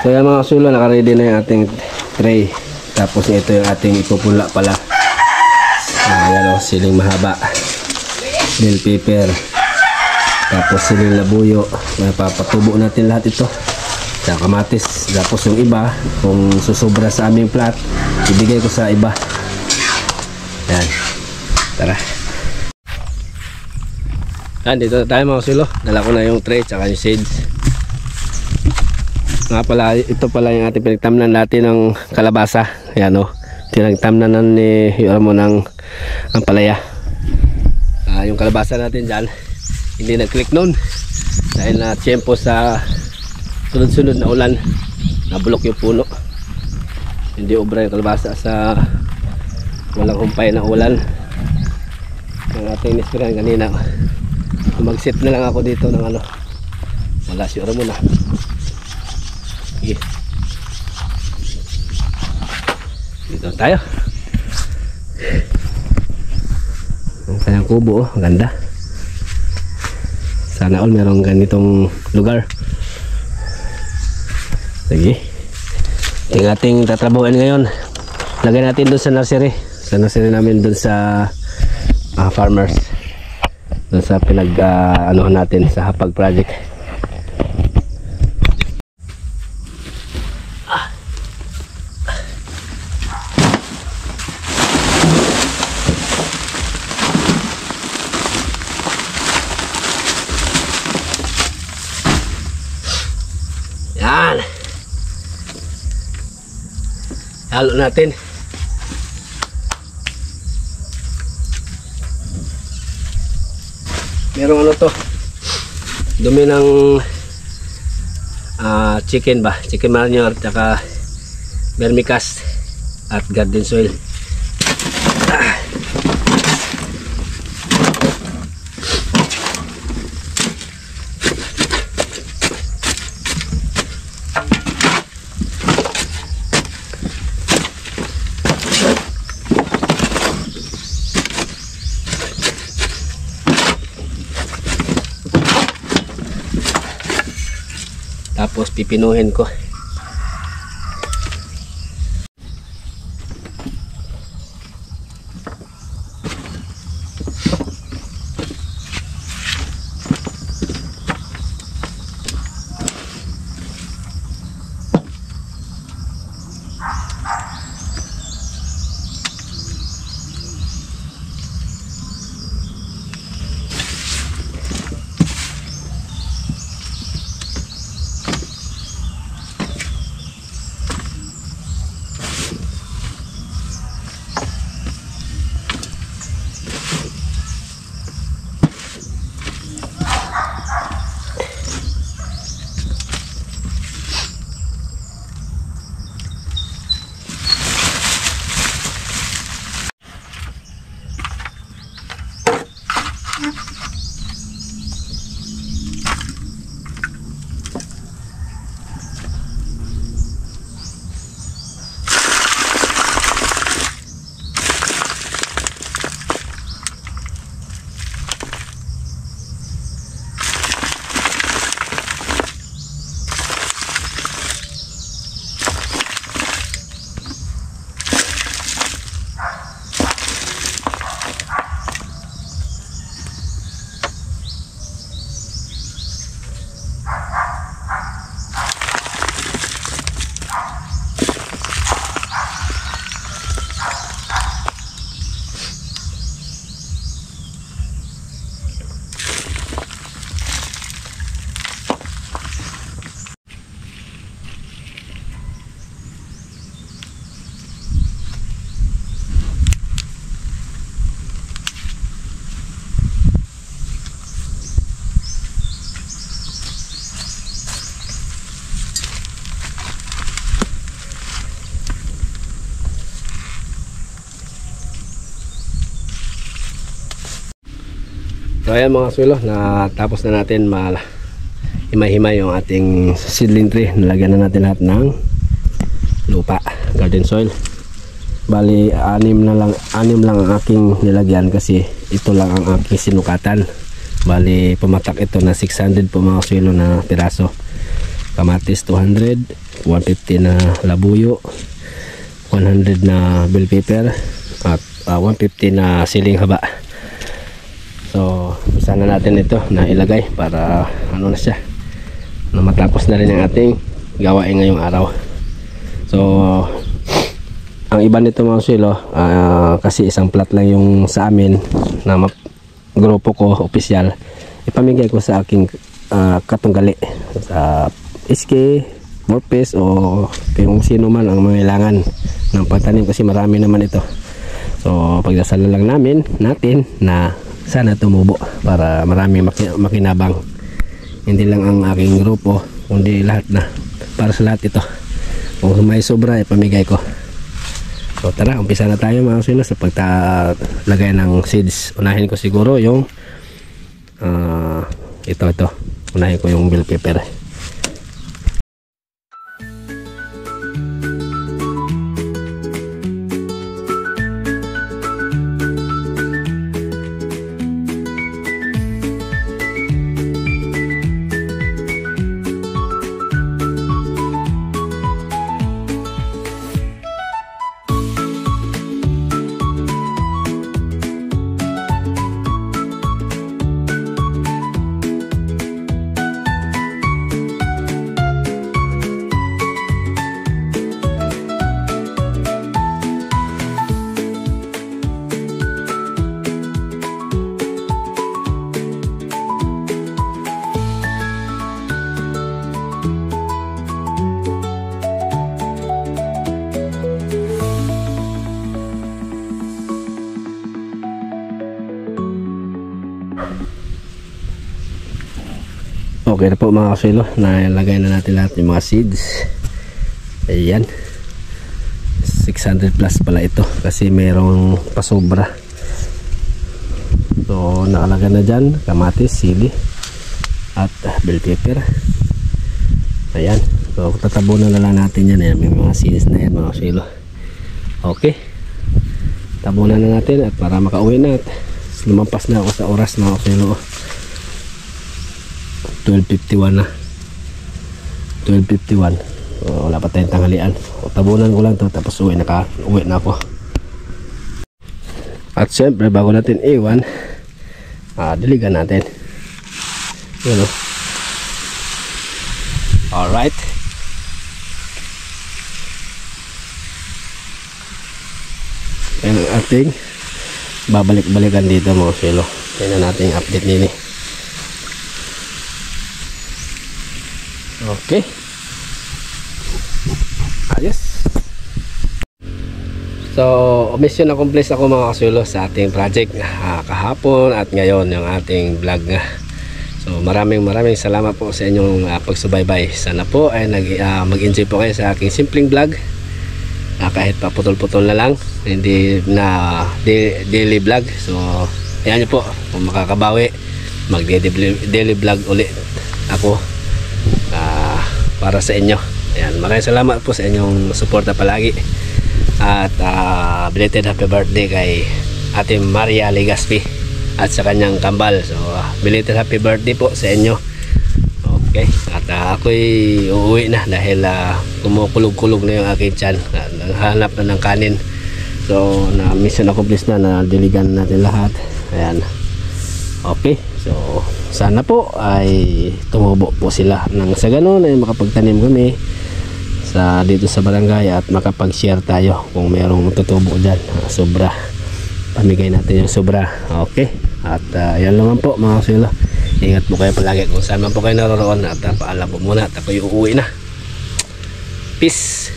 So yan mga kasulo, naka-ready na yung ating tray. Tapos ito yung ating ipupula pala. Ayan o, siling mahaba, bell pepper, tapos siling labuyo. Napapatubo natin lahat ito sa kamatis. Tapos yung iba, kung susobra sa aming plat, ibigay ko sa iba. Ayan, tara. Ayan, dito na tayo mga kasulo. Dala ko na yung tray tsaka yung shades. Nga pala, ito pala yung ating pinagtamnan natin ng kalabasa. Ayan o, pinagtamnan ni Yormo ng ang palaya. Yung kalabasa natin dyan, hindi nag-click nun dahil na tiyempo sa sunod-sunod na ulan, nabulok yung puno. Hindi obra yung kalabasa sa walang humpay na ulan. Ang ating nispiran kanina, mag-sit na lang ako dito ng ano, wala si Yormo na. Okay. Dito tayo. Ang kanyang kubo, oh, ganda. Sana all merong ganitong lugar. Sige. Yung ating tatrabuhin ngayon, lagay natin doon sa nursery. Sa nursery namin doon sa farmers. Doon sa ano natin sa Hapag project. Yan. Halo natin. Merong ano to, dumi ng chicken ba, chicken manure, tsaka vermicast at garden soil. Tapos pipinuhin ko. So ayan mga kasulo, natapos na natin himay-himay yung ating seedling tree. Nalagyan na natin lahat ng lupa, garden soil. Bali, anim lang ang aking nilagyan kasi ito lang ang aking sinukatan. Bali, pumatak ito na 600 po mga kasulo na piraso. kamatis 200, 150 na labuyo, 100 na bell pepper, at 150 na siling haba. So sana natin ito na ilagay para ano na siya, na matapos na rin ang ating gawain ngayong araw. So ang iba nito mga silo, kasi isang plat lang yung sa amin na grupo ko opisyal, ipamigay ko sa aking katunggali sa SK, Morpes, o kung sino man ang mangailangan ng pagtanim, kasi marami naman ito. So pagdasal lang natin na sana tumubo para maraming makinabang, hindi lang ang aking grupo kundi lahat na, para sa lahat ito. Kung may sobra ipamigay ko. So tara, umpisa na tayo mga silo sa pagtalagay ng seeds. Unahin ko siguro yung ito unahin ko yung bell pepper. Okay na po mga kasilo, nalagay na natin lahat yung mga seeds. Ayan, 600 plus pala ito kasi mayroong pasobra. So nakalagay na dyan kamatis, sili at bell pepper. Ayan, so tatabunan na lang natin yan. Ayan, may mga seeds na yan mga kasilo. Okay, tabunan na natin at para makauwi na. Lumampas na ako sa oras mga kasilo, 12:51 na, 12:51. Wala pa tayong tanghalian. Tabunan ko lang to tapos uwi na ako. At syempre bago natin iwan, diligan natin. Yun o. Alright, yan ang ating babalik-balikan dito mga silo. Yan ang ating update nini. Okay, ayos. So mission accomplished ako mga kasulo sa ating project kahapon at ngayon yung ating vlog nga. So maraming salamat po sa inyong pagsubaybay. Sana po ay mag-enjoy po kayo sa aking simpleng vlog, kahit pa putol-putol na lang, hindi na daily vlog. So ayan nyo po, kung makakabawi mag-daily vlog ulit ako para sa inyo. Ayan, maraming salamat po sa inyong suporta palagi. At belated happy birthday kay Ate Maria Legaspi at sa kanyang kambal. So belated happy birthday po sa inyo. Okay, at ako'y uuwi na dahil kumukulog-kulog na yung aking tiyan. Naghanap na ng kanin. So na mission accomplished na, nadiligan natin lahat. Ayan. Okay, so sana po ay tumubo po sila nang sa ganun ay makapagtanim kami dito sa barangay at makapag-share tayo kung mayroong tutubo dyan sobra, pamigay natin yung sobra. Okay, at yan naman po mga kasilo, ingat po kayo palagi kung saan man po kayo naroroon at paalam po muna at ako'y uuwi na. Peace.